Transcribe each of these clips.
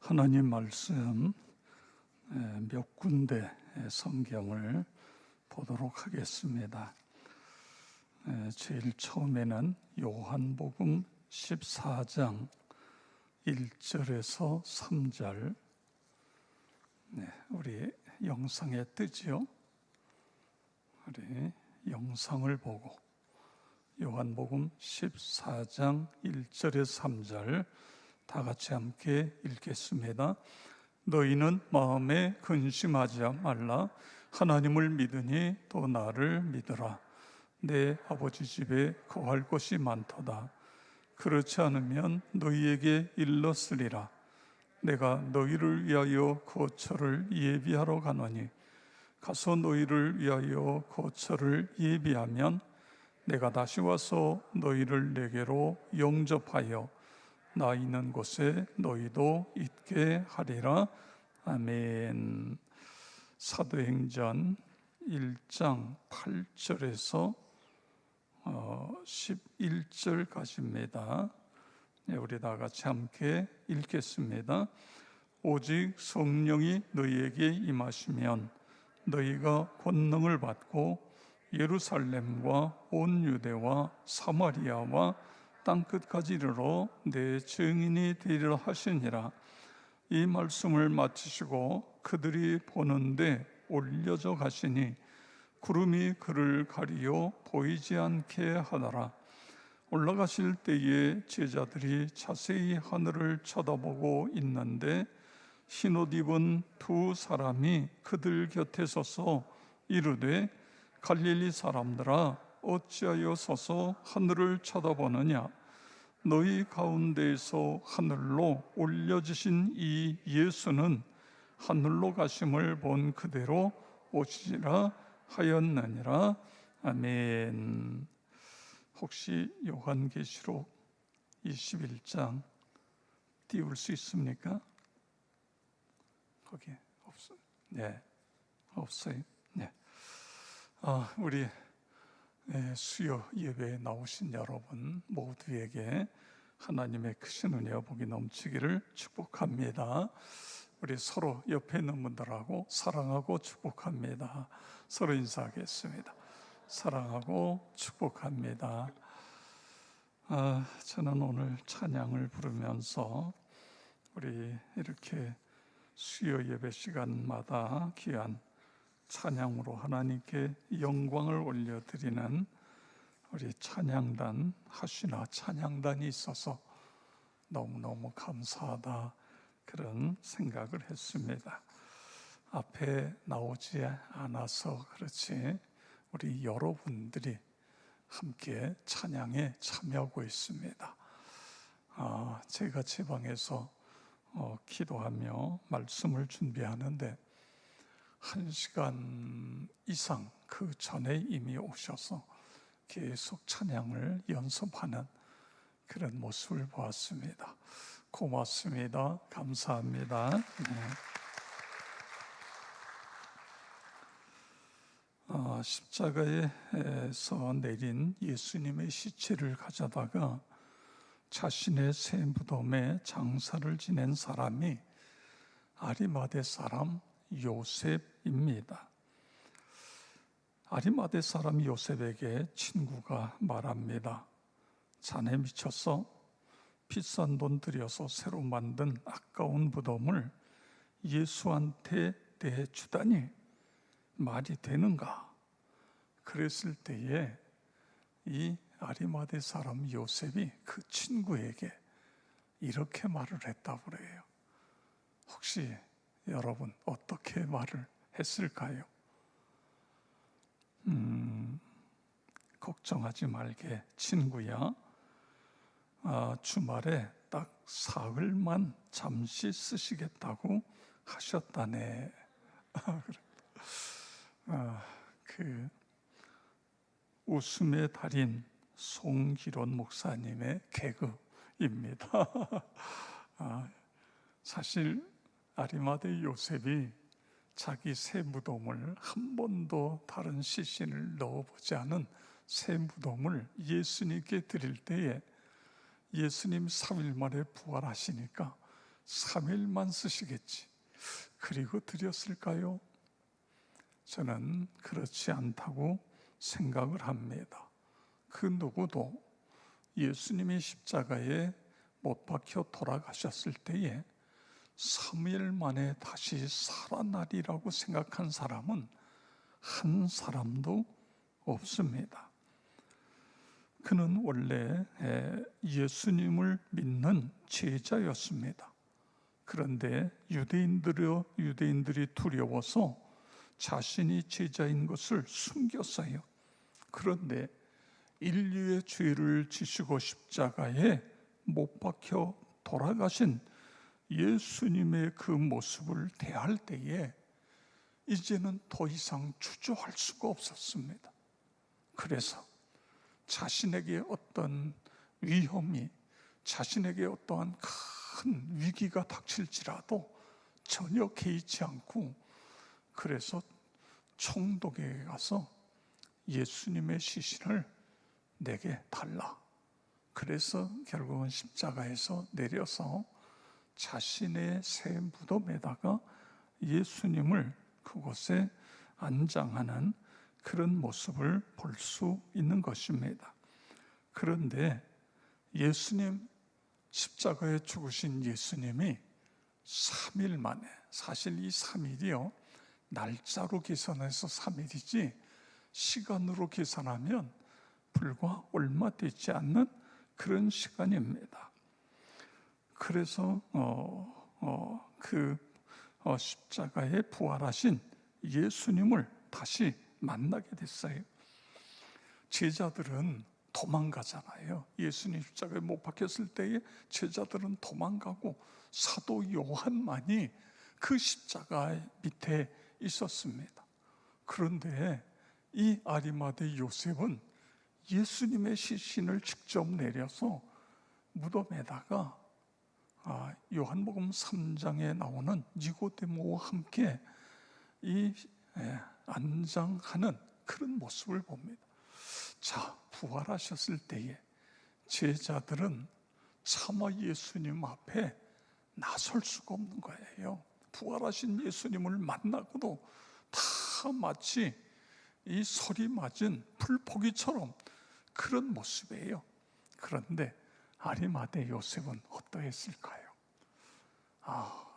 하나님 말씀 몇 군데 성경을 보도록 하겠습니다. 제일 처음에는 요한복음 14장 1절에서 3절, 우리 영상에 뜨지요. 우리 영상을 보고 요한복음 14장 1절에서 3절 다 같이 함께 읽겠습니다. 너희는 마음에 근심하지 말라. 하나님을 믿으니 또 나를 믿으라. 내 아버지 집에 거할 곳이 많도다. 그렇지 않으면 너희에게 일렀으리라. 내가 너희를 위하여 거처를 예비하러 가노니 가서 너희를 위하여 거처를 예비하면 내가 다시 와서 너희를 내게로 영접하여 나 있는 곳에 너희도 있게 하리라. 아멘. 사도행전 1장 8절에서 11절까지입니다. 우리 다 같이 함께 읽겠습니다. 오직 성령이 너희에게 임하시면 너희가 권능을 받고 예루살렘과 온 유대와 사마리아와 땅끝까지 이르러 내 증인이 되리라 하시니라. 이 말씀을 마치시고 그들이 보는데 올려져 가시니 구름이 그를 가리어 보이지 않게 하더라. 올라가실 때에 제자들이 자세히 하늘을 쳐다보고 있는데 흰옷 입은 두 사람이 그들 곁에 서서 이르되 갈릴리 사람들아 어찌하여 서서 하늘을 쳐다보느냐. 너희 가운데에서 하늘로 올려지신 이 예수는 하늘로 가심을 본 그대로 오시리라 하였느니라. 아멘. 혹시 요한계시록 21장 띄울 수 있습니까? 거기 없어요. 네, 없어요. 네. 우리 수요 예배에 나오신 여러분 모두에게 하나님의 크신 은혜와 복이 넘치기를 축복합니다. 우리 서로 옆에 있는 분들하고 사랑하고 축복합니다. 서로 인사하겠습니다. 사랑하고 축복합니다. 저는 오늘 찬양을 부르면서 우리 이렇게 수요 예배 시간마다 귀한 찬양으로 하나님께 영광을 올려드리는 우리 찬양단 하시나 찬양단이 있어서 너무너무 감사하다 그런 생각을 했습니다. 앞에 나오지 않아서 그렇지 우리 여러분들이 함께 찬양에 참여하고 있습니다. 제가 제 방에서 기도하며 말씀을 준비하는데 1시간 이상 그 전에 이미 오셔서 계속 찬양을 연습하는 그런 모습을 보았습니다. 고맙습니다. 감사합니다. 십자가에서 내린 예수님의 시체를 가져다가 자신의 새 무덤에 장사를 지낸 사람이 아리마대 사람 요셉입니다. 아리마대 사람 요셉에게 친구가 말합니다. 자네 미쳤어? 비싼 돈 들여서 새로 만든 아까운 무덤을 예수한테 내주다니 말이 되는가? 그랬을 때에 이 아리마대 사람 요셉이 그 친구에게 이렇게 말을 했다고 그래요. 혹시 여러분 어떻게 말을 했을까요? 걱정하지 말게 친구야. 주말에 딱 사흘만 잠시 쓰시겠다고 하셨다네. 그 웃음의 달인 송기론 목사님의 개그입니다. 사실 아리마대 요셉이 자기 새 무덤을 한 번도 다른 시신을 넣어보지 않은 새 무덤을 예수님께 드릴 때에 예수님 3일 만에 부활하시니까 3일만 쓰시겠지. 그리고 드렸을까요? 저는 그렇지 않다고 생각을 합니다. 그 누구도 예수님이 십자가에 못 박혀 돌아가셨을 때에 3일 만에 다시 살아나리라고 생각한 사람은 한 사람도 없습니다. 그는 원래 예수님을 믿는 제자였습니다. 그런데 유대인들이 두려워서 자신이 제자인 것을 숨겼어요. 그런데 인류의 죄를 지시고 십자가에 못 박혀 돌아가신 예수님의 그 모습을 대할 때에 이제는 더 이상 주저할 수가 없었습니다. 그래서 자신에게 어떤 위험이, 자신에게 어떠한 큰 위기가 닥칠지라도 전혀 개의치 않고, 그래서 총독에게 가서 예수님의 시신을 내게 달라. 그래서 결국은 십자가에서 내려서 자신의 새 무덤에다가 예수님을 그곳에 안장하는 그런 모습을 볼 수 있는 것입니다. 그런데 예수님, 십자가에 죽으신 예수님이 3일 만에, 사실 이 3일이요 날짜로 계산해서 3일이지 시간으로 계산하면 불과 얼마 되지 않는 그런 시간입니다. 그래서 십자가에 부활하신 예수님을 다시 만나게 됐어요. 제자들은 도망가잖아요. 예수님 십자가에 못 박혔을 때에 제자들은 도망가고 사도 요한만이 그 십자가 밑에 있었습니다. 그런데 이 아리마대 요셉은 예수님의 시신을 직접 내려서 무덤에다가 요한복음 3장에 나오는 니고데모와 함께 안장하는 그런 모습을 봅니다. 자, 부활하셨을 때에 제자들은 차마 예수님 앞에 나설 수가 없는 거예요. 부활하신 예수님을 만나고도 다 마치 이 설이 맞은 풀포기처럼 그런 모습이에요. 그런데 아리마대 요셉은 어떠했을까요?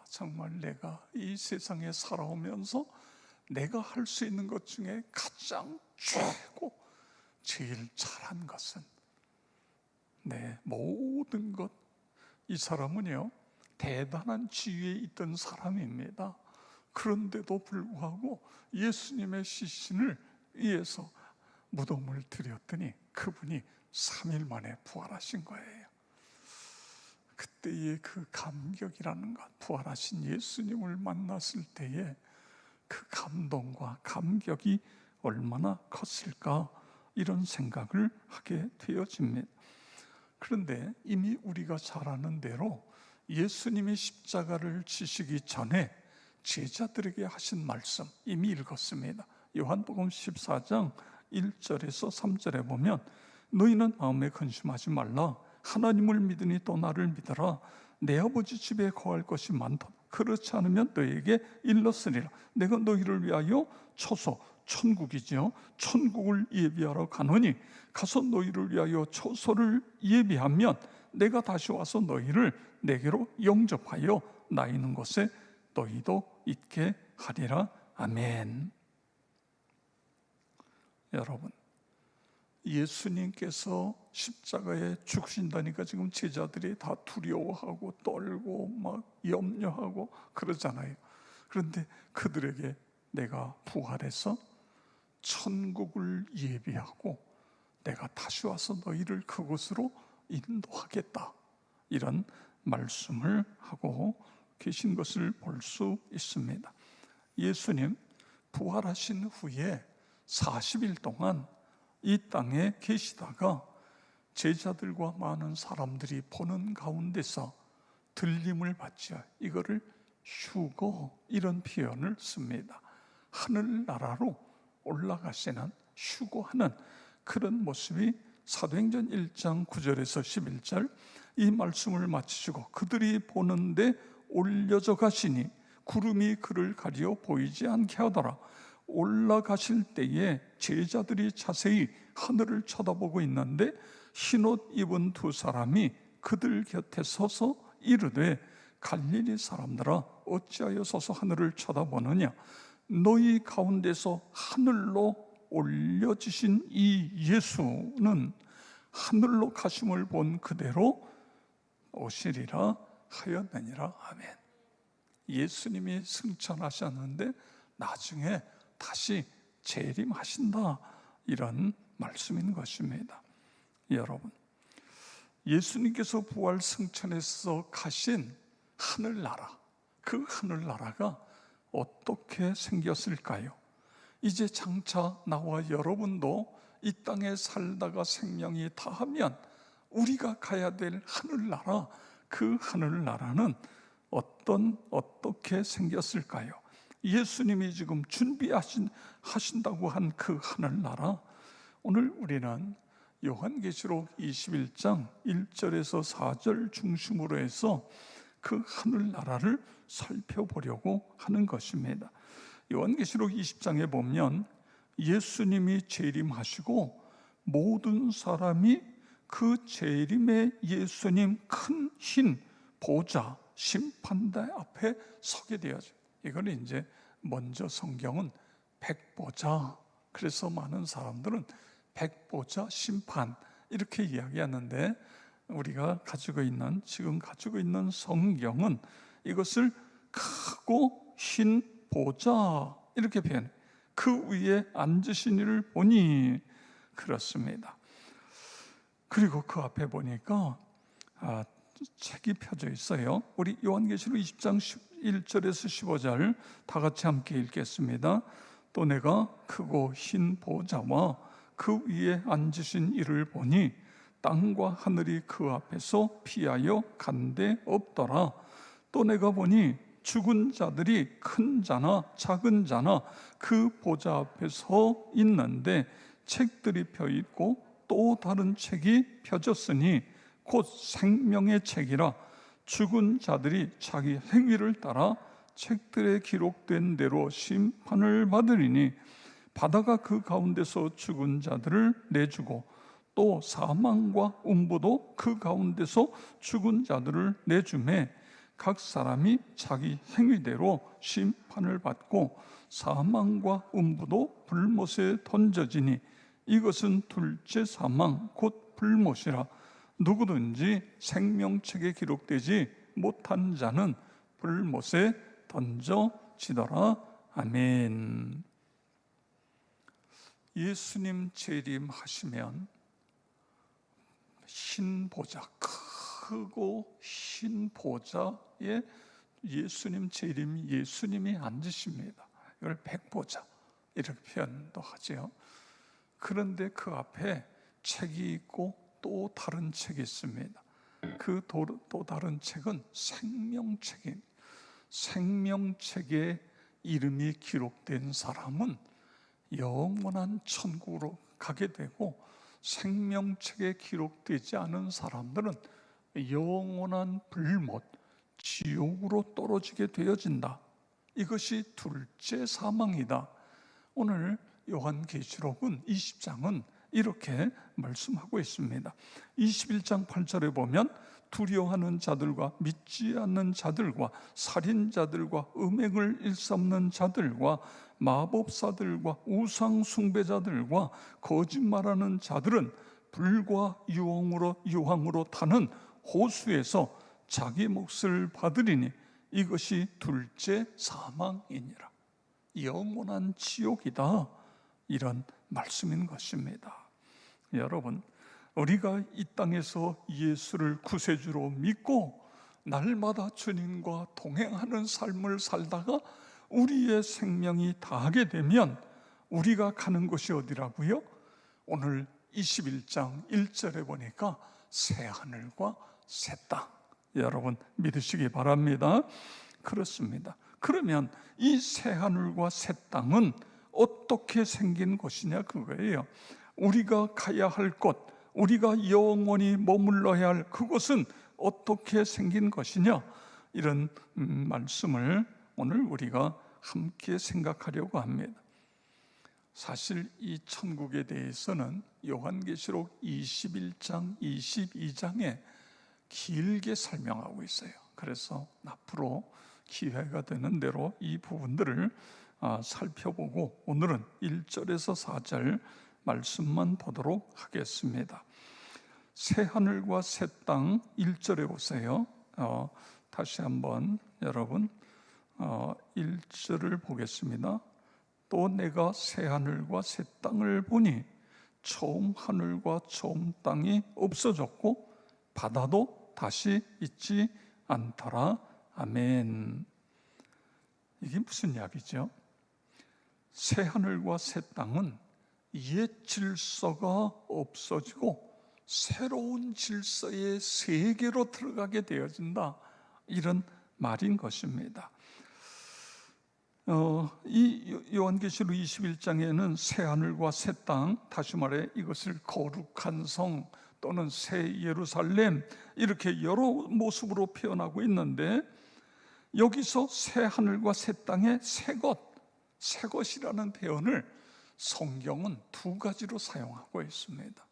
정말 내가 이 세상에 살아오면서 내가 할 수 있는 것 중에 가장 최고 제일 잘한 것은 내 모든 것. 이 사람은요 대단한 지위에 있던 사람입니다. 그런데도 불구하고 예수님의 시신을 위해서 무덤을 들였더니 그분이 3일 만에 부활하신 거예요. 그때의 그 감격이라는 것, 부활하신 예수님을 만났을 때의 그 감동과 감격이 얼마나 컸을까, 이런 생각을 하게 되어집니다. 그런데 이미 우리가 잘 아는 대로 예수님이 십자가를 지시기 전에 제자들에게 하신 말씀 이미 읽었습니다. 요한복음 14장 1절에서 3절에 보면 너희는 마음에 근심하지 말라. 하나님을 믿으니 또 나를 믿어라. 내 아버지 집에 거할 것이 많다. 그렇지 않으면 너희에게 일렀으리라. 내가 너희를 위하여 초소, 천국이지요, 천국을 예비하러 가노니 가서 너희를 위하여 초소를 예비하면 내가 다시 와서 너희를 내게로 영접하여 나 있는 곳에 너희도 있게 하리라. 아멘. 여러분, 예수님께서 십자가에 죽으신다니까 지금 제자들이 다 두려워하고 떨고 막 염려하고 그러잖아요. 그런데 그들에게 내가 부활해서 천국을 예비하고 내가 다시 와서 너희를 그곳으로 인도하겠다, 이런 말씀을 하고 계신 것을 볼 수 있습니다. 예수님 부활하신 후에 40일 동안 이 땅에 계시다가 제자들과 많은 사람들이 보는 가운데서 들림을 받죠. 이거를 휴거, 이런 표현을 씁니다. 하늘나라로 올라가시는, 휴거하는 그런 모습이 사도행전 1장 9절에서 11절 이 말씀을 마치시고 그들이 보는데 올려져 가시니 구름이 그를 가리어 보이지 않게 하더라. 올라가실 때에 제자들이 자세히 하늘을 쳐다보고 있는데 흰옷 입은 두 사람이 그들 곁에 서서 이르되 갈릴리 사람들아 어찌하여 서서 하늘을 쳐다보느냐. 너희 가운데서 하늘로 올려지신 이 예수는 하늘로 가심을 본 그대로 오시리라 하였느니라. 아멘. 예수님이 승천하셨는데 나중에 다시 재림하신다, 이런 말씀인 것입니다. 여러분, 예수님께서 부활 승천해서 가신 하늘나라, 그 하늘나라가 어떻게 생겼을까요? 이제 장차 나와 여러분도 이 땅에 살다가 생명이 다하면 우리가 가야 될 하늘나라, 그 하늘나라는 어떻게 생겼을까요? 예수님이 지금 준비하신다고 한 그 하늘나라, 오늘 우리는 요한계시록 21장 1절에서 4절 중심으로 해서 그 하늘나라를 살펴보려고 하는 것입니다. 요한계시록 20장에 보면 예수님이 재림하시고 모든 사람이 그 재림의 예수님 큰 흰 보좌 심판대 앞에 서게 되어져. 이거는 이제 먼저 성경은 백보자, 그래서 많은 사람들은 백보자 심판 이렇게 이야기하는데, 우리가 지금 가지고 있는 성경은 이것을 크고 흰 보좌 이렇게 표현해. 그 위에 앉으신 이를 보니, 그렇습니다. 그리고 그 앞에 보니까 책이 펴져 있어요. 우리 요한계시록 20장 1절에서 15절 다 같이 함께 읽겠습니다. 또 내가 크고 흰 보좌와 그 위에 앉으신 이를 보니 땅과 하늘이 그 앞에서 피하여 간데 없더라. 또 내가 보니 죽은 자들이 큰 자나 작은 자나 그 보좌 앞에 서 있는데 책들이 펴 있고 또 다른 책이 펴졌으니 곧 생명의 책이라. 죽은 자들이 자기 행위를 따라 책들에 기록된 대로 심판을 받으리니 바다가 그 가운데서 죽은 자들을 내주고 또 사망과 음부도 그 가운데서 죽은 자들을 내주매 각 사람이 자기 행위대로 심판을 받고 사망과 음부도 불못에 던져지니 이것은 둘째 사망 곧 불못이라. 누구든지 생명책에 기록되지 못한 자는 불못에 던져지더라. 아멘. 예수님 재림하시면 흰 보좌, 크고 흰 보좌에 예수님 재림, 예수님이 앉으십니다. 이걸 백보좌 이렇게 표현도 하죠. 그런데 그 앞에 책이 있고 또 다른 책이 있습니다. 그 또 다른 책은 생명책입니다. 생명책에 이름이 기록된 사람은 영원한 천국으로 가게 되고, 생명책에 기록되지 않은 사람들은 영원한 불못, 지옥으로 떨어지게 되어진다. 이것이 둘째 사망이다. 오늘 요한계시록은 20장은 이렇게 말씀하고 있습니다. 21장 8절에 보면 두려워하는 자들과 믿지 않는 자들과 살인자들과 음행을 일삼는 자들과 마법사들과 우상 숭배자들과 거짓말하는 자들은 불과 유황으로 타는 호수에서 자기 몫을 받으리니 이것이 둘째 사망이니라. 영원한 지옥이다, 이런 말씀인 것입니다. 여러분, 우리가 이 땅에서 예수를 구세주로 믿고 날마다 주님과 동행하는 삶을 살다가 우리의 생명이 다하게 되면 우리가 가는 곳이 어디라고요? 오늘 21장 1절에 보니까 새 하늘과 새 땅, 여러분 믿으시기 바랍니다. 그렇습니다. 그러면 이 새 하늘과 새 땅은 어떻게 생긴 곳이냐, 그거예요. 우리가 가야 할 곳, 우리가 영원히 머물러야 할 그곳은 어떻게 생긴 것이냐? 이런 말씀을 오늘 우리가 함께 생각하려고 합니다. 사실 이 천국에 대해서는 요한계시록 21장, 22장에 길게 설명하고 있어요. 그래서 앞으로 기회가 되는 대로 이 부분들을 살펴보고 오늘은 1절에서 4절 말씀만 보도록 하겠습니다. 새 하늘과 새 땅 1절에 보세요. 다시 한번 여러분 1절을 보겠습니다. 또 내가 새 하늘과 새 땅을 보니 처음 하늘과 처음 땅이 없어졌고 바다도 다시 있지 않더라. 아멘. 이게 무슨 이야기죠? 새 하늘과 새 땅은 옛 질서가 없어지고 새로운 질서의 세계로 들어가게 되어진다, 이런 말인 것입니다. 이 요한계시록 21장에는 새 하늘과 새 땅, 다시 말해 이것을 거룩한 성 또는 새 예루살렘, 이렇게 여러 모습으로 표현하고 있는데, 여기서 새 하늘과 새 땅의 새 것이라는 표현을 성경은 두 가지로 사용하고 있습니다.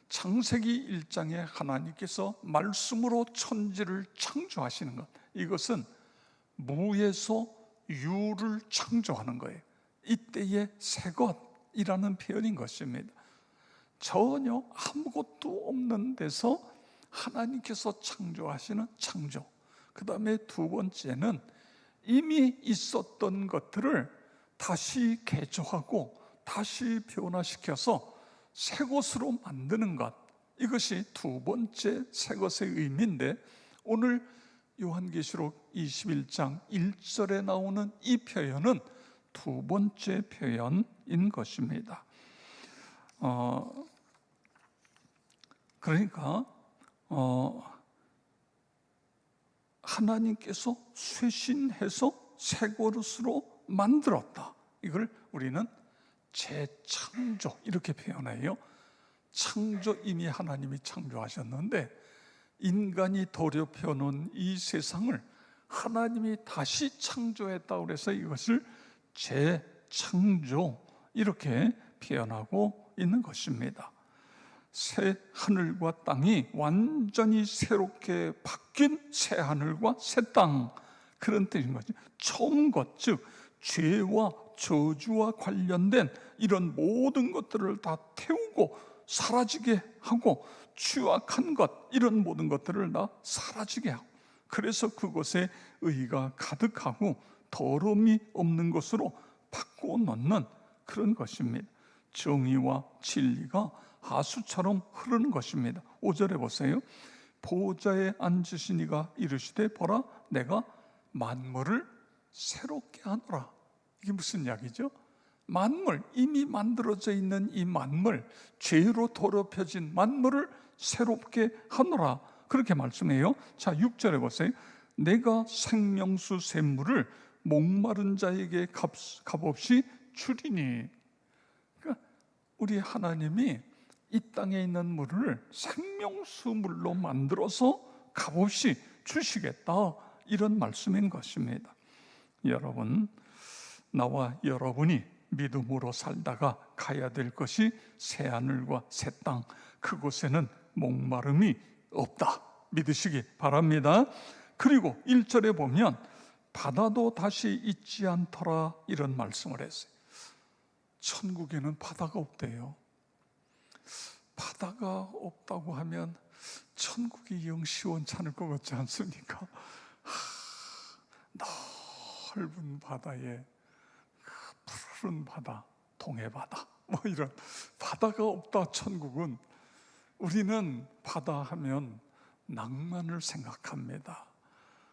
창세기 1장에 하나님께서 말씀으로 천지를 창조하시는 것, 이것은 무에서 유를 창조하는 거예요. 이때의 새 것이라는 표현인 것입니다. 전혀 아무것도 없는 데서 하나님께서 창조하시는 창조. 그 다음에 두 번째는 이미 있었던 것들을 다시 개조하고 다시 변화시켜서 새 것으로 만드는 것, 이것이 두 번째 새 것의 의미인데, 오늘 요한계시록 21장 1절에 나오는 이 표현은 두 번째 표현인 것입니다. 그러니까 하나님께서 쇄신해서 새 그릇으로 만들었다. 이걸 우리는 재창조 이렇게 표현해요. 창조, 이미 하나님이 창조하셨는데 인간이 더럽혀 놓은 이 세상을 하나님이 다시 창조했다고 그래서 이것을 재창조 이렇게 표현하고 있는 것입니다. 새 하늘과 땅이 완전히 새롭게 바뀐 새 하늘과 새 땅, 그런 뜻인 거죠. 처음 것, 즉 죄와 저주와 관련된 이런 모든 것들을 다 태우고 사라지게 하고, 추악한 것, 이런 모든 것들을 다 사라지게 하고, 그래서 그곳에 의가 가득하고 더러움이 없는 것으로 바꾸어 놓는 그런 것입니다. 정의와 진리가 하수처럼 흐르는 것입니다. 5절에 보세요. 보좌에 앉으신 이가 이르시되 보라, 내가 만물을 새롭게 하노라. 이게 무슨 이야기죠? 만물, 이미 만들어져 있는 이 만물, 죄로 더럽혀진 만물을 새롭게 하노라, 그렇게 말씀해요. 자, 6절에 보세요. 내가 생명수 샘물을 목마른 자에게 값없이 주리니. 그러니까 우리 하나님이 이 땅에 있는 물을 생명수물로 만들어서 값없이 주시겠다, 이런 말씀인 것입니다. 여러분, 나와 여러분이 믿음으로 살다가 가야 될 것이 새 하늘과 새 땅, 그곳에는 목마름이 없다, 믿으시기 바랍니다. 그리고 1절에 보면 바다도 다시 있지 않더라, 이런 말씀을 했어요. 천국에는 바다가 없대요. 바다가 없다고 하면 천국이 영 시원찮을 것 같지 않습니까? 넓은 바다에 푸른 바다, 동해바다, 뭐 이런 바다가 없다. 천국은, 우리는 바다 하면 낭만을 생각합니다.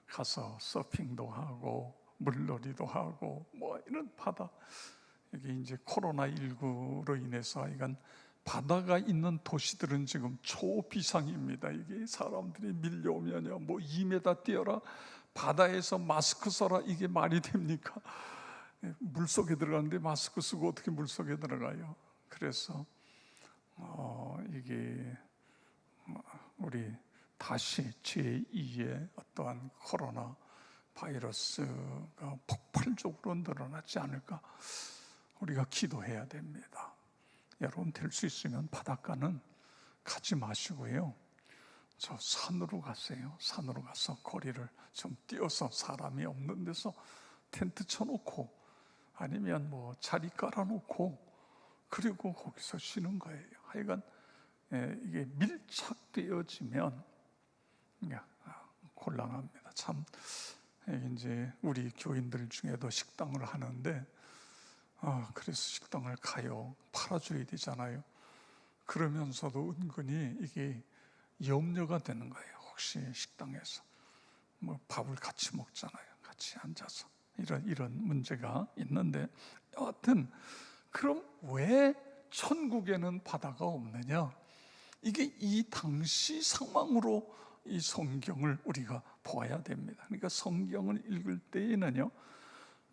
가서 서핑도 하고 물놀이도 하고 뭐 이런 바다. 여기 이제 코로나19로 인해서 이건 바다가 있는 도시들은 지금 초비상입니다. 이게 사람들이 밀려오면요, 뭐 2m 뛰어라, 바다에서 마스크 써라, 이게 말이 됩니까? 물속에 들어가는데 마스크 쓰고 어떻게 물속에 들어가요? 그래서 이게 우리 다시 제2의 어떠한 코로나 바이러스가 폭발적으로 늘어나지 않을까 우리가 기도해야 됩니다. 여러분, 될 수 있으면 바닷가는 가지 마시고요, 저 산으로 가세요. 산으로 가서 거리를 좀 뛰어서 사람이 없는 데서 텐트 쳐놓고 아니면 뭐 자리 깔아놓고 그리고 거기서 쉬는 거예요. 하여간 이게 밀착되어지면 곤란합니다. 참, 이제 우리 교인들 중에도 식당을 하는데 그래서 식당을 가요. 팔아줘야 되잖아요. 그러면서도 은근히 이게 염려가 되는 거예요. 혹시 식당에서 뭐 밥을 같이 먹잖아요. 같이 앉아서 이런 문제가 있는데, 여하튼 그럼 왜 천국에는 바다가 없느냐? 이게 이 당시 상황으로 이 성경을 우리가 보아야 됩니다. 그러니까 성경을 읽을 때에는요,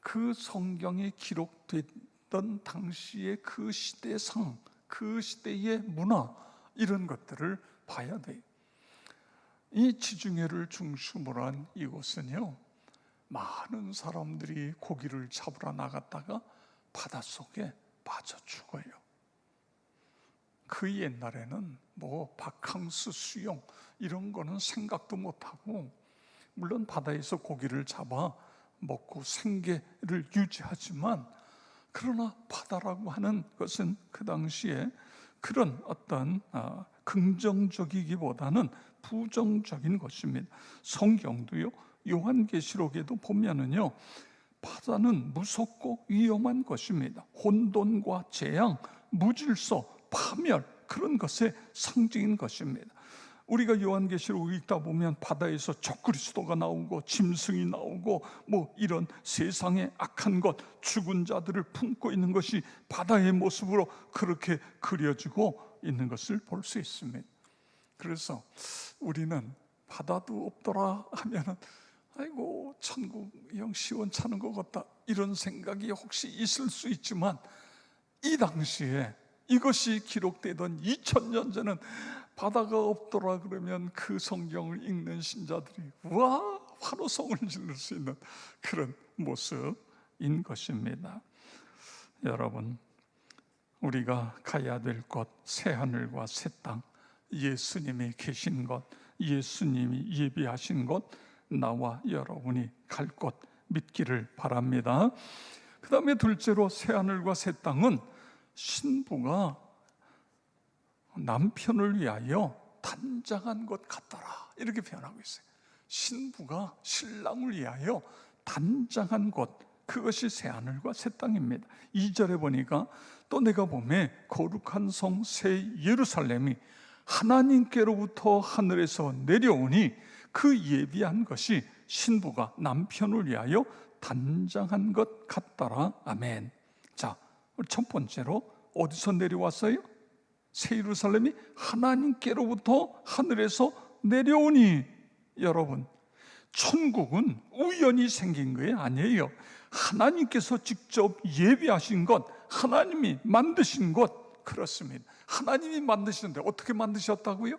그 성경에 기록됐던 당시의 그 시대상, 그 시대의 문화, 이런 것들을 봐야 돼요. 이 지중해를 중심으로 한 이곳은요, 많은 사람들이 고기를 잡으러 나갔다가 바닷속에 빠져 죽어요. 그 옛날에는 뭐 바캉스, 수영 이런 거는 생각도 못하고, 물론 바다에서 고기를 잡아 먹고 생계를 유지하지만, 그러나 바다라고 하는 것은 그 당시에 그런 어떤 긍정적이기보다는 부정적인 것입니다. 성경도요, 요한계시록에도 보면은요, 바다는 무섭고 위험한 것입니다. 혼돈과 재앙, 무질서, 파멸, 그런 것의 상징인 것입니다. 우리가 요한계시록을 읽다 보면 바다에서 적그리스도가 나오고 짐승이 나오고 뭐 이런 세상의 악한 것, 죽은 자들을 품고 있는 것이 바다의 모습으로 그렇게 그려지고 있는 것을 볼 수 있습니다. 그래서 우리는 바다도 없더라 하면은 아이고, 천국 영 시원찮은 것 같다, 이런 생각이 혹시 있을 수 있지만, 이 당시에 이것이 기록되던 2000년 전은 바다가 없더라 그러면 그 성경을 읽는 신자들이 와, 환호성을 지를 수 있는 그런 모습인 것입니다. 여러분, 우리가 가야 될 곳, 새하늘과 새 땅, 예수님이 계신 곳, 예수님이 예비하신 곳, 나와 여러분이 갈 곳 믿기를 바랍니다. 그 다음에 둘째로, 새하늘과 새 땅은 신부가 남편을 위하여 단장한 것 같더라, 이렇게 표현하고 있어요. 신부가 신랑을 위하여 단장한 곳, 그것이 새하늘과 새 땅입니다. 2절에 보니까 또 내가 보매 거룩한 성 새 예루살렘이 하나님께로부터 하늘에서 내려오니 그 예비한 것이 신부가 남편을 위하여 단장한 것 같더라. 아멘. 자, 첫 번째로 어디서 내려왔어요? 새 예루살렘이 하나님께로부터 하늘에서 내려오니, 여러분, 천국은 우연히 생긴 게 아니에요. 하나님께서 직접 예비하신 것, 하나님이 만드신 것, 그렇습니다. 하나님이 만드시는데 어떻게 만드셨다고요?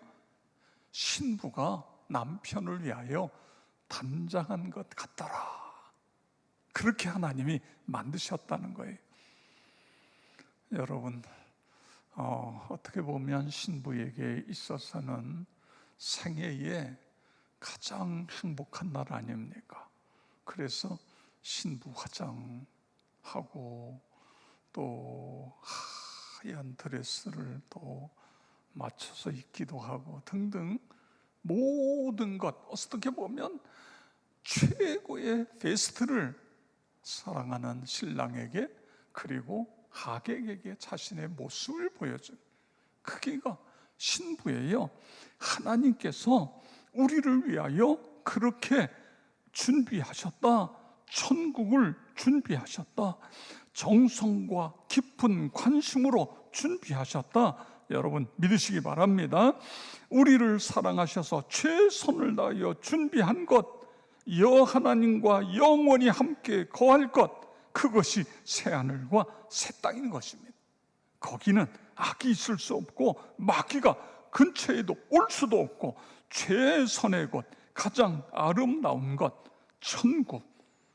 신부가 남편을 위하여 단장한 것 같더라, 그렇게 하나님이 만드셨다는 거예요. 여러분, 어떻게 보면 신부에게 있어서는 생애의 가장 행복한 날 아닙니까? 그래서 신부 화장하고 또 하얀 드레스를 또 맞춰서 입기도 하고 등등, 모든 것, 어떻게 보면 최고의 베스트를 사랑하는 신랑에게, 그리고 하객에게 자신의 모습을 보여준, 그게가 신부예요. 하나님께서 우리를 위하여 그렇게 준비하셨다, 천국을 준비하셨다, 정성과 깊은 관심으로 준비하셨다, 여러분 믿으시기 바랍니다. 우리를 사랑하셔서 최선을 다하여 준비한 것, 여 하나님과 영원히 함께 거할 것, 그것이 새하늘과 새 땅인 것입니다. 거기는 악이 있을 수 없고 마귀가 근처에도 올 수도 없고 최선의 곳, 가장 아름다운 것, 천국,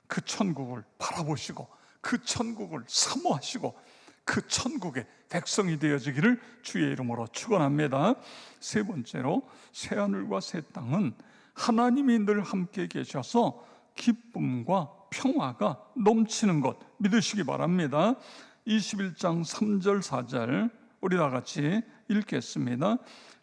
그 천국을 바라보시고 그 천국을 사모하시고 그 천국의 백성이 되어지기를 주의 이름으로 축원합니다. 세 번째로, 새하늘과 새 땅은 하나님이 늘 함께 계셔서 기쁨과 평화가 넘치는 것 믿으시기 바랍니다. 21장 3절 4절 우리 다 같이 읽겠습니다.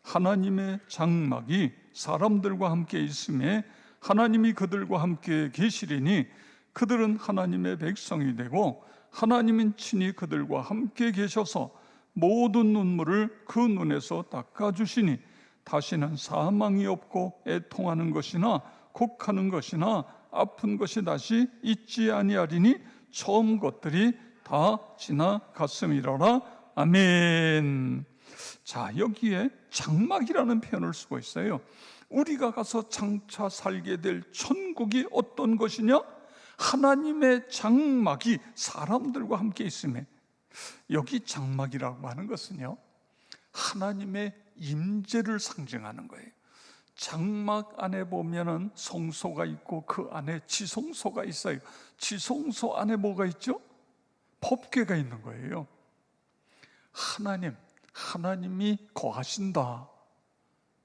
하나님의 장막이 사람들과 함께 있음에 하나님이 그들과 함께 계시리니 그들은 하나님의 백성이 되고 하나님은 친히 그들과 함께 계셔서 모든 눈물을 그 눈에서 닦아주시니 다시는 사망이 없고 애통하는 것이나 곡하는 것이나 아픈 것이 다시 있지 아니하리니 처음 것들이 다 지나갔음이로라. 아멘. 자, 여기에 장막이라는 표현을 쓰고 있어요. 우리가 가서 장차 살게 될 천국이 어떤 것이냐? 하나님의 장막이 사람들과 함께 있음에, 여기 장막이라고 하는 것은요, 하나님의 임재를 상징하는 거예요. 장막 안에 보면은 성소가 있고 그 안에 지성소가 있어요. 지성소 안에 뭐가 있죠? 법궤가 있는 거예요. 하나님이 거하신다.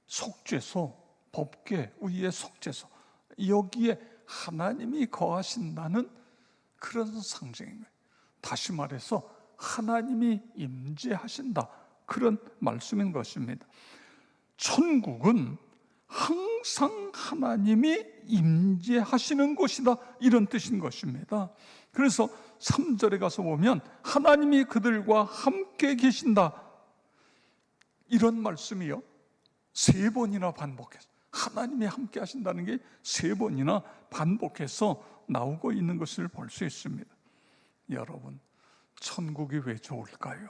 속죄소, 법궤 위에 속죄소, 여기에 하나님이 거하신다는 그런 상징인 거예요. 다시 말해서 하나님이 임재하신다, 그런 말씀인 것입니다. 천국은 항상 하나님이 임재하시는 곳이다, 이런 뜻인 것입니다. 그래서 3절에 가서 보면 하나님이 그들과 함께 계신다, 이런 말씀이요 3번이나 반복해서, 하나님이 함께 하신다는 게 3번이나 반복해서 나오고 있는 것을 볼 수 있습니다. 여러분, 천국이 왜 좋을까요?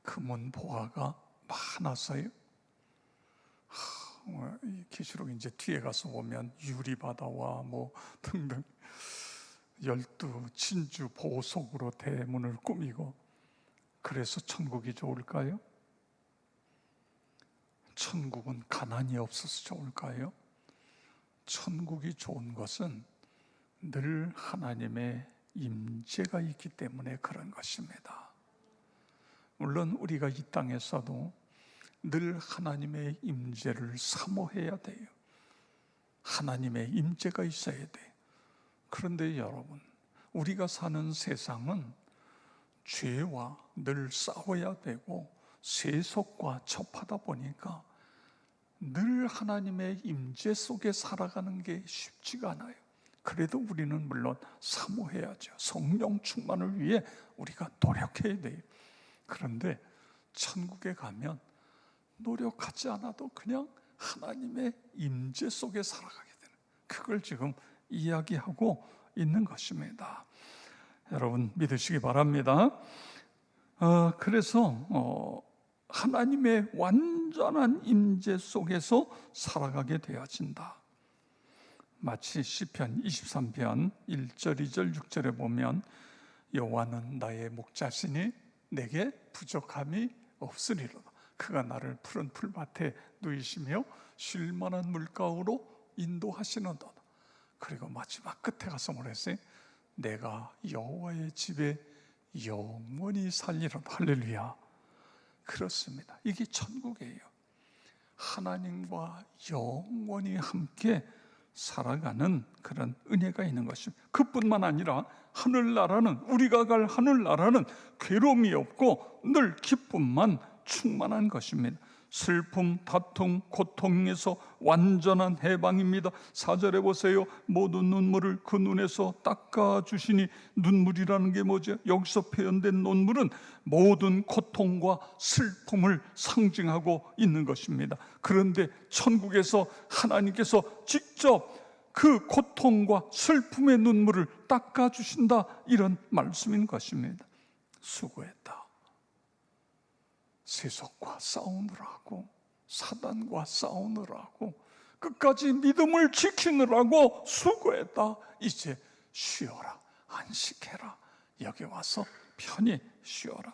금은 보화가 많아서요. 이 계시록 이제 뒤에 가서 보면 유리바다와 뭐 등등 12 진주 보석으로 대문을 꾸미고, 그래서 천국이 좋을까요? 천국은 가난이 없어서 좋을까요? 천국이 좋은 것은 늘 하나님의 임재가 있기 때문에 그런 것입니다. 물론 우리가 이 땅에서도 늘 하나님의 임재를 사모해야 돼요. 하나님의 임재가 있어야 돼요. 그런데 여러분, 우리가 사는 세상은 죄와 늘 싸워야 되고 세속과 접하다 보니까 늘 하나님의 임재 속에 살아가는 게 쉽지가 않아요. 그래도 우리는 물론 사모해야죠. 성령 충만을 위해 우리가 노력해야 돼요. 그런데 천국에 가면 노력하지 않아도 그냥 하나님의 임재 속에 살아가게 되는, 그걸 지금 이야기하고 있는 것입니다. 여러분 믿으시기 바랍니다. 그래서 하나님의 완전한 임재 속에서 살아가게 되어진다. 마치 시편 23편 1절, 2절, 6절에 보면 여호와는 나의 목자시니 내게 부족함이 없으리로다. 그가 나를 푸른 풀밭에 누이시며 쉴 만한 물가로 인도하시는도다. 그리고 마지막 끝에 가서 뭐랬어요? 내가 여호와의 집에 영원히 살리로다. 할렐루야. 그렇습니다. 이게 천국이에요. 하나님과 영원히 함께 살아가는 그런 은혜가 있는 것입니다. 그뿐만 아니라 하늘나라는, 우리가 갈 하늘나라는 괴로움이 없고 늘 기쁨만 충만한 것입니다. 슬픔, 다툼, 고통에서 완전한 해방입니다. 4절에 보세요. 모든 눈물을 그 눈에서 닦아주시니, 눈물이라는 게 뭐죠? 여기서 표현된 눈물은 모든 고통과 슬픔을 상징하고 있는 것입니다. 그런데 천국에서 하나님께서 직접 그 고통과 슬픔의 눈물을 닦아주신다, 이런 말씀인 것입니다. 수고했다. 세속과 싸우느라고, 사단과 싸우느라고, 끝까지 믿음을 지키느라고 수고했다. 이제 쉬어라, 안식해라. 여기 와서 편히 쉬어라.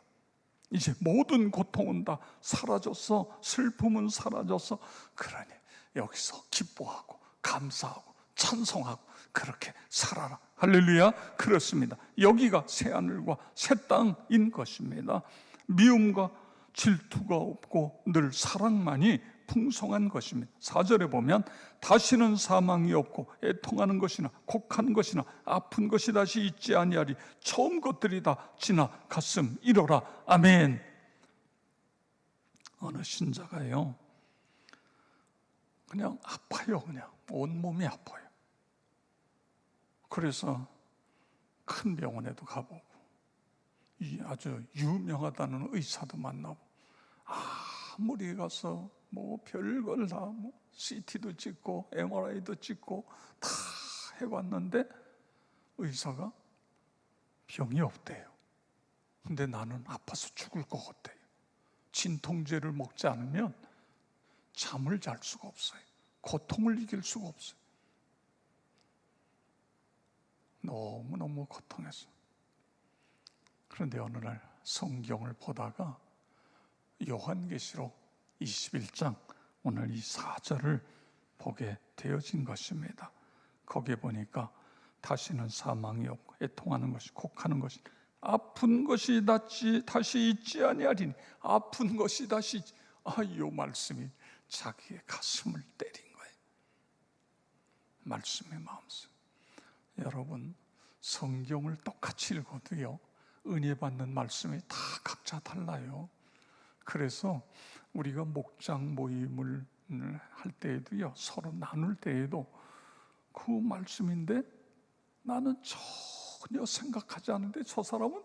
이제 모든 고통은 다 사라졌어. 슬픔은 사라졌어. 그러니 여기서 기뻐하고 감사하고 찬송하고 그렇게 살아라. 할렐루야. 그렇습니다. 여기가 새하늘과 새 땅인 것입니다. 미움과 질투가 없고 늘 사랑만이 풍성한 것입니다. 4절에 보면 다시는 사망이 없고 애통하는 것이나 곡하는 것이나 아픈 것이 다시 있지 아니하리. 처음 것들이 다 지나갔음이로라. 아멘. 어느 신자가요, 그냥 아파요. 그냥 온몸이 아파요. 그래서 큰 병원에도 가보고 이 아주 유명하다는 의사도 만나고 아무리 가서 뭐 별걸 다 뭐 CT도 찍고 MRI도 찍고 다 해봤는데 의사가 병이 없대요. 근데 나는 아파서 죽을 것 같아요. 진통제를 먹지 않으면 잠을 잘 수가 없어요. 고통을 이길 수가 없어요. 너무너무 고통했어. 그런데 어느 날 성경을 보다가 요한계시록 21장 오늘 이 4절을 보게 되어진 것입니다. 거기에 보니까 다시는 사망이 없고 애통하는 것이 곡하는 것이 아픈 것이 다시 있지 아니하리니. 아픈 것이 다시 이 말씀이 자기의 가슴을 때린 거예요. 말씀의 마음속. 여러분, 성경을 똑같이 읽어도요, 은혜 받는 말씀이 다 각자 달라요. 그래서 우리가 목장 모임을 할 때에도요, 서로 나눌 때에도 그 말씀인데 나는 전혀 생각하지 않은데 저 사람은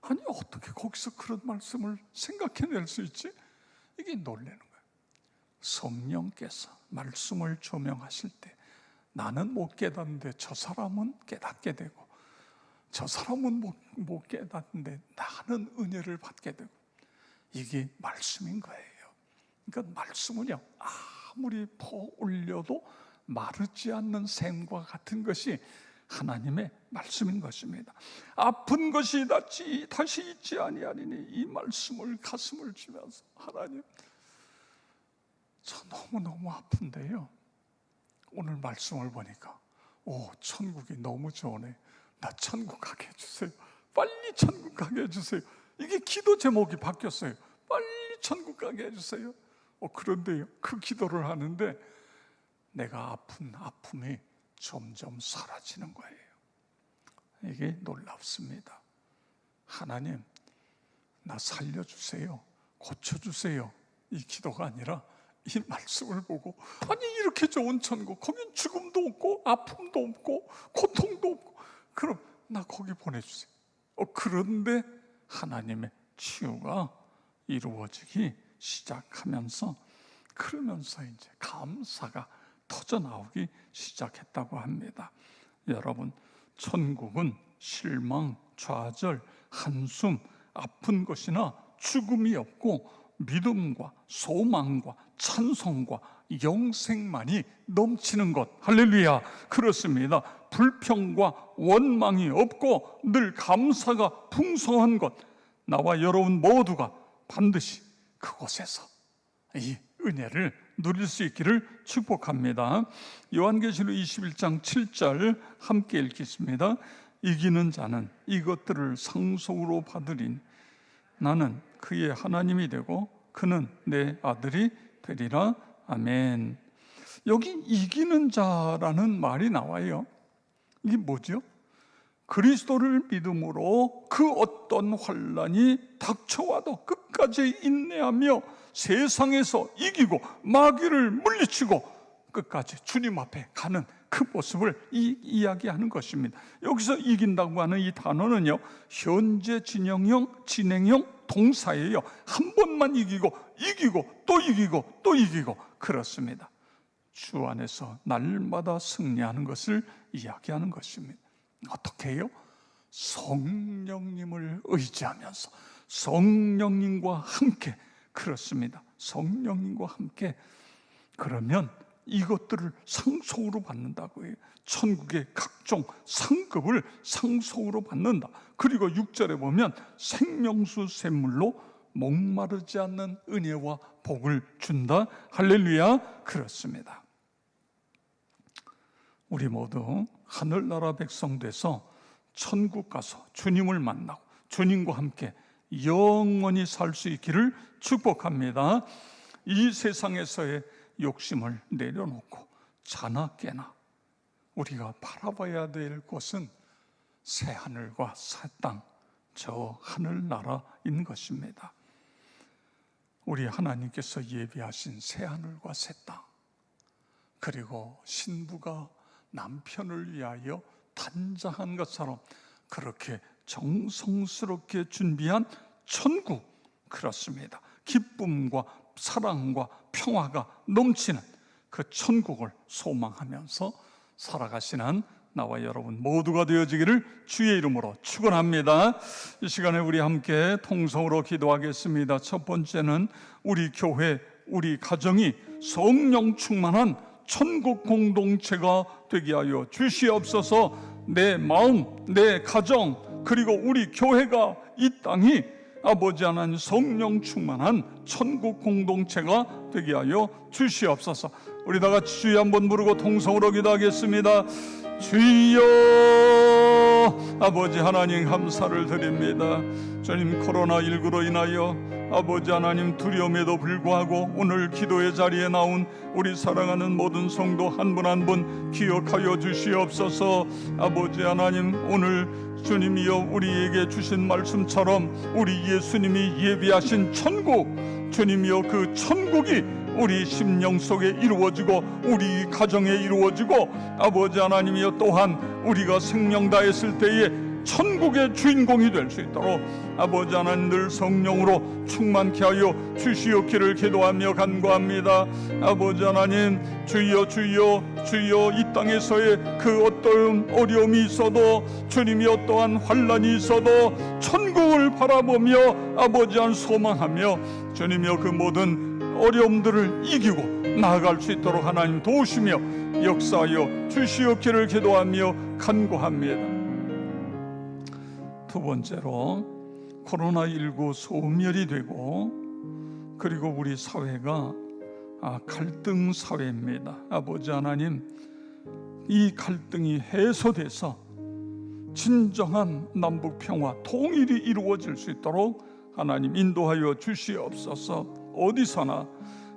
아니 어떻게 거기서 그런 말씀을 생각해낼 수 있지? 이게 놀라는 거예요. 성령께서 말씀을 조명하실 때 나는 못 깨닫는데 저 사람은 깨닫게 되고, 저 사람은 못 깨닫는데 나는 은혜를 받게 되고, 이게 말씀인 거예요. 그러니까 말씀은요, 아무리 퍼 올려도 마르지 않는 샘과 같은 것이 하나님의 말씀인 것입니다. 아픈 것이 다시 있지 아니하리니. 이 말씀을 가슴을 치면서, 하나님, 저 너무너무 아픈데요, 오늘 말씀을 보니까 천국이 너무 좋으네. 나 천국 가게 해주세요. 빨리 천국 가게 해주세요. 이게 기도 제목이 바뀌었어요. 빨리 천국 가게 해주세요. 그런데요, 그 기도를 하는데 내가 아픈 아픔이 점점 사라지는 거예요. 이게 놀랍습니다. 하나님, 나 살려주세요. 고쳐주세요. 이 기도가 아니라 이 말씀을 보고, 아니 이렇게 좋은 천국, 거긴 죽음도 없고 아픔도 없고 고통도 없고, 그럼 나 거기 보내주세요. 그런데 하나님의 치유가 이루어지기 시작하면서, 그러면서 이제 감사가 터져 나오기 시작했다고 합니다. 여러분, 천국은 실망, 좌절, 한숨, 아픈 것이나 죽음이 없고 믿음과 소망과 찬송과 영생만이 넘치는 것. 할렐루야. 그렇습니다. 불평과 원망이 없고 늘 감사가 풍성한 것. 나와 여러분 모두가 반드시 그곳에서 이 은혜를 누릴 수 있기를 축복합니다. 요한계시록 21장 7절 함께 읽겠습니다. 이기는 자는 이것들을 상속으로 받으리니 나는 그의 하나님이 되고 그는 내 아들이 되리라. 아멘. 여기 이기는 자라는 말이 나와요. 이게 뭐죠? 그리스도를 믿음으로 그 어떤 환난이 닥쳐와도 끝까지 인내하며 세상에서 이기고 마귀를 물리치고 끝까지 주님 앞에 가는 그 모습을 이야기하는 것입니다. 여기서 이긴다고 하는 이 단어는요, 현재 진행형 동사예요. 한 번만 이기고 또 이기고 또 이기고, 그렇습니다. 주 안에서 날마다 승리하는 것을 이야기하는 것입니다. 어떻게 해요? 성령님을 의지하면서 성령님과 함께, 그렇습니다. 성령님과 함께, 그러면 이것들을 상속으로 받는다고 해요. 천국의 각종 상급을 상속으로 받는다. 그리고 6절에 보면 생명수 샘물로 목마르지 않는 은혜와 복을 준다. 할렐루야. 그렇습니다. 우리 모두 하늘나라 백성 돼서 천국 가서 주님을 만나고 주님과 함께 영원히 살 수 있기를 축복합니다. 이 세상에서의 욕심을 내려놓고 자나 깨나 우리가 바라봐야 될 곳은 새 하늘과 새 땅, 저 하늘나라인 것입니다. 우리 하나님께서 예비하신 새 하늘과 새 땅, 그리고 신부가 남편을 위하여 단장한 것처럼 그렇게 정성스럽게 준비한 천국, 그렇습니다. 기쁨과 사랑과 평화가 넘치는 그 천국을 소망하면서 살아가시는 나와 여러분 모두가 되어지기를 주의 이름으로 축원합니다. 이 시간에 우리 함께 통성으로 기도하겠습니다. 첫 번째는 우리 교회, 우리 가정이 성령 충만한 천국 공동체가 되게 하여 주시옵소서. 내 마음, 내 가정, 그리고 우리 교회가 이 땅이 아버지 하나님 성령 충만한 천국 공동체가 되게 하여 주시옵소서. 우리 다 같이 주여 한번 부르고 통성으로 기도하겠습니다. 주여, 아버지 하나님 감사를 드립니다. 주님, 코로나19로 인하여 아버지 하나님 두려움에도 불구하고 오늘 기도의 자리에 나온 우리 사랑하는 모든 성도 한 분 한 분 기억하여 주시옵소서. 아버지 하나님, 오늘 주님이여 우리에게 주신 말씀처럼 우리 예수님이 예비하신 천국, 주님이여 그 천국이 우리 심령 속에 이루어지고 우리 가정에 이루어지고 아버지 하나님이여 또한 우리가 생명 다했을 때에 천국의 주인공이 될 수 있도록 아버지 하나님 늘 성령으로 충만케 하여 주시옵기를 기도하며 간구합니다. 아버지 하나님, 주여 주여 주여, 이 땅에서의 그 어떤 어려움이 있어도 주님이 어떠한 환난이 있어도 천국을 바라보며 아버지 하나님 소망하며 주님이여 그 모든 어려움들을 이기고 나아갈 수 있도록 하나님 도우시며 역사하여 주시옵기를 기도하며 간구합니다. 두 번째로 코로나19 소멸이 되고 그리고 우리 사회가 갈등 사회입니다. 아버지 하나님, 이 갈등이 해소돼서 진정한 남북평화 통일이 이루어질 수 있도록 하나님 인도하여 주시옵소서. 어디서나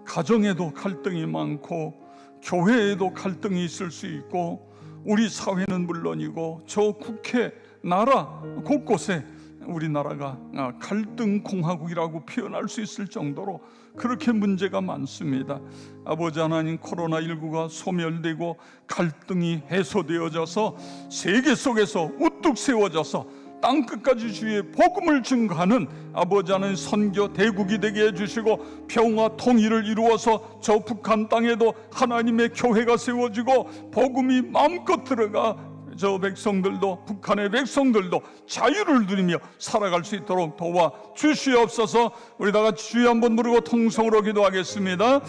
가정에도 갈등이 많고 교회에도 갈등이 있을 수 있고 우리 사회는 물론이고 저 국회, 나라 곳곳에 우리나라가 갈등 공화국이라고 표현할 수 있을 정도로 그렇게 문제가 많습니다. 아버지 하나님, 코로나19가 소멸되고 갈등이 해소되어져서 세계 속에서 우뚝 세워져서 땅끝까지 주의 복음을 증거하는 아버지 하나님 선교 대국이 되게 해주시고 평화 통일을 이루어서 저 북한 땅에도 하나님의 교회가 세워지고 복음이 마음껏 들어가 저 백성들도, 북한의 백성들도 자유를 누리며 살아갈 수 있도록 도와 주시옵소서. 우리 다 같이 주여 한번 부르고 통성으로 기도하겠습니다.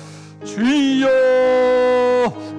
주여,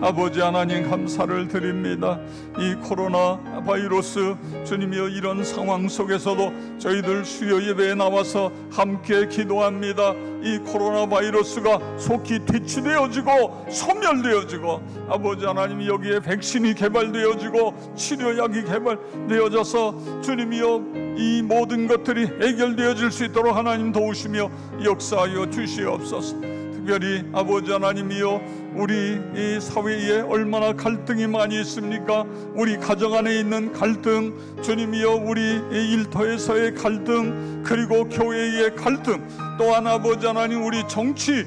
아버지 하나님 감사를 드립니다. 이 코로나 바이러스 주님이여 이런 상황 속에서도 저희들 수요 예배에 나와서 함께 기도합니다. 이 코로나 바이러스가 속히 퇴치되어지고 소멸되어지고 아버지 하나님 여기에 백신이 개발되어지고 치료약이 개발되어져서 주님이여 이 모든 것들이 해결되어질 수 있도록 하나님 도우시며 역사하여 주시옵소서. 특별히 아버지 하나님이여 우리 이 사회에 얼마나 갈등이 많이 있습니까? 우리 가정 안에 있는 갈등, 주님이여 우리 일터에서의 갈등, 그리고 교회의 갈등, 또한 아버지 하나님 우리 정치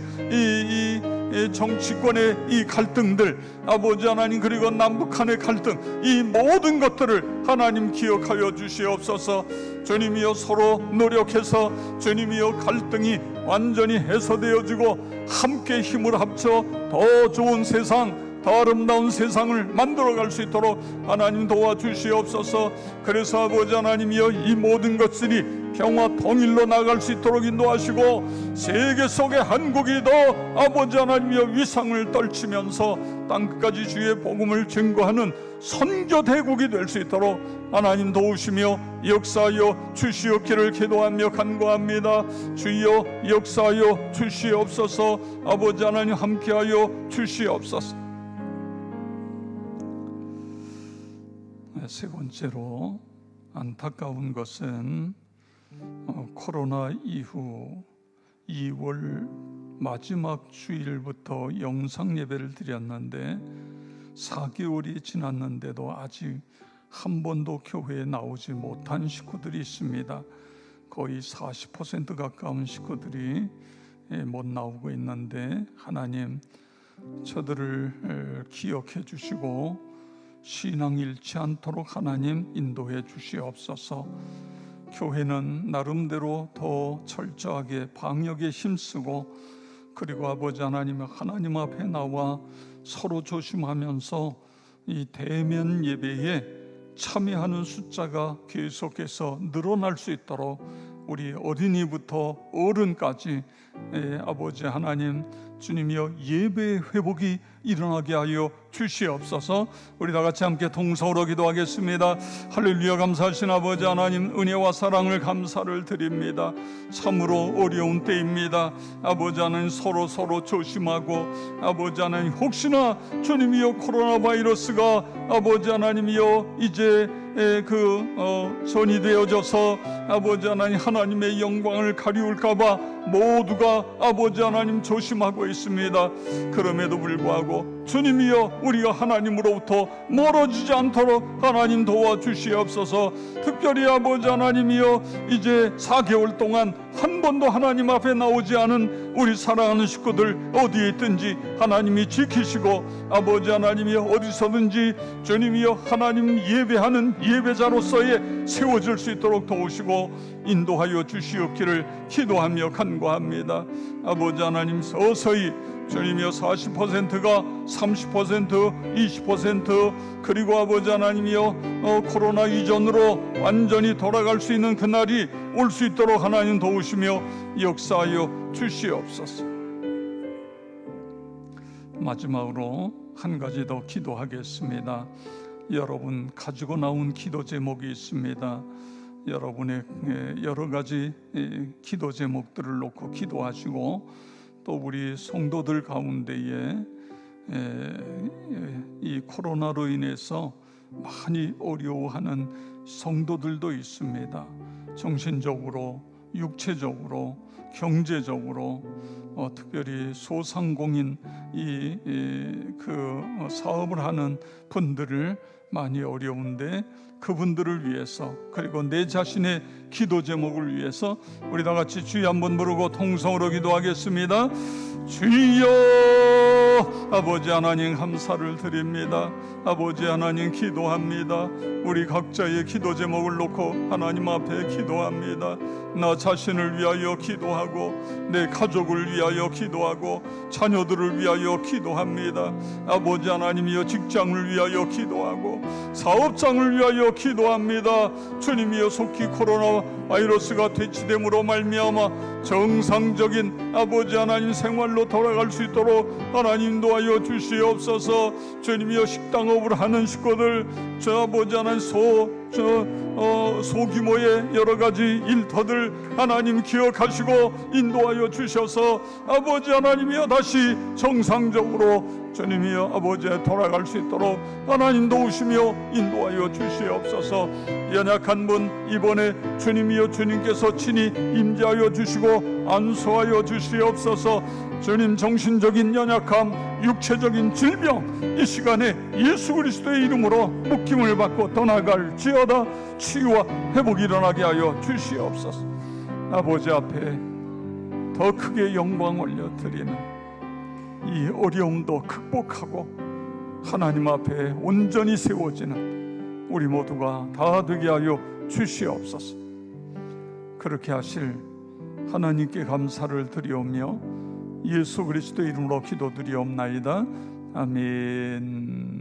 정치권의 이 갈등들, 아버지 하나님 그리고 남북한의 갈등, 이 모든 것들을 하나님 기억하여 주시옵소서. 주님이여 서로 노력해서 주님이여 갈등이 완전히 해소되어지고 함께 힘을 합쳐 더 좋은 세상, 더 아름다운 세상을 만들어갈 수 있도록 하나님 도와주시옵소서. 그래서 아버지 하나님이여 이 모든 것들이 평화 통일로 나갈 수 있도록 인도하시고, 세계 속에 한국이 더 아버지 하나님이여 위상을 떨치면서 땅끝까지 주의 복음을 증거하는 선교 대국이 될 수 있도록 하나님 도우시며 역사하여 주시옵기를 기도하며 간구합니다. 주여 역사하여 주시옵소서. 아버지 하나님 함께하여 주시옵소서. 세 번째로 안타까운 것은 코로나 이후 2월 마지막 주일부터 영상 예배를 드렸는데 4개월이 지났는데도 아직 한 번도 교회에 나오지 못한 식구들이 있습니다. 거의 40% 가까운 식구들이 못 나오고 있는데, 하나님 저들을 기억해 주시고 신앙 잃지 않도록 하나님 인도해 주시옵소서. 교회는 나름대로 더 철저하게 방역에 힘쓰고, 그리고 아버지 하나님 앞에 나와 서로 조심하면서 이 대면 예배에 참여하는 숫자가 계속해서 늘어날 수 있도록 우리 어린이부터 어른까지 아버지 하나님 주님이여 예배 회복이 일어나게 하여 주시옵소서. 우리 다 같이 함께 통성으로 기도하겠습니다. 할렐루야. 감사하신 아버지 하나님, 은혜와 사랑을 감사를 드립니다. 참으로 어려운 때입니다. 아버지 하나님 서로 조심하고, 아버지 하나님 혹시나 주님이여 코로나 바이러스가 아버지 하나님이여 이제 전이 되어져서 아버지 하나님 하나님의 영광을 가리울까봐 모두가 아버지 하나님 조심하고 있습니다. 그럼에도 불구하고 주님이여 우리가 하나님으로부터 멀어지지 않도록 하나님 도와주시옵소서. 특별히 아버지 하나님이여 이제 4개월 동안 한 번도 하나님 앞에 나오지 않은 우리 사랑하는 식구들 어디에 있든지 하나님이 지키시고, 아버지 하나님이여 어디서든지 주님이여 하나님 예배하는 예배자로서의 세워질 수 있도록 도우시고 인도하여 주시옵기를 기도하며 간구합니다. 아버지 하나님 서서히 주님이여 40%가 30%, 20% 그리고 아버지 하나님이여 코로나 이전으로 완전히 돌아갈 수 있는 그날이 올 수 있도록 하나님 도우시며 역사하여 주시옵소서. 마지막으로 한 가지 더 기도하겠습니다. 여러분 가지고 나온 기도 제목이 있습니다. 여러분의 여러 가지 기도 제목들을 놓고 기도하시고, 또 우리 성도들 가운데에 이 코로나로 인해서 많이 어려워하는 성도들도 있습니다. 정신적으로, 육체적으로, 경제적으로, 특별히 소상공인 그 사업을 하는 분들을 많이 어려운데, 그분들을 위해서, 그리고 내 자신의 기도 제목을 위해서 우리 다 같이 주여 한번 부르고 통성으로 기도하겠습니다. 주여 아버지 하나님 감사를 드립니다. 아버지 하나님 기도합니다. 우리 각자의 기도 제목을 놓고 하나님 앞에 기도합니다. 나 자신을 위하여 기도하고, 내 가족을 위하여 기도하고, 자녀들을 위하여 기도합니다. 아버지 하나님이여 직장을 위하여 기도하고, 사업장을 위하여 기도합니다. 주님이여 속히 코로나 바이러스가 퇴치됨으로 말미암아 정상적인 아버지 하나님 생활로 돌아갈 수 있도록 하나님 도와여 주시옵소서. 주님이여 식당업을 하는 식구들, 저 아버지 하나님 소규모의 여러 가지 일터들 하나님 기억하시고 인도하여 주셔서 아버지 하나님이여 다시 정상적으로 주님이여 아버지에 돌아갈 수 있도록 하나님 도우시며 인도하여 주시옵소서. 연약한 분 이번에 주님이여 주님께서 친히 임재하여 주시고 안수하여 주시옵소서. 주님 정신적인 연약함, 육체적인 질병 이 시간에 예수 그리스도의 이름으로 묶임을 받고 떠나갈지어다. 치유와 회복이 일어나게 하여 주시옵소서. 아버지 앞에 더 크게 영광 올려드리는 이 어려움도 극복하고 하나님 앞에 온전히 세워지는 우리 모두가 다 되게 하여 주시옵소서. 그렇게 하실 하나님께 감사를 드리오며 예수 그리스도 이름으로 기도드리옵나이다. 아멘.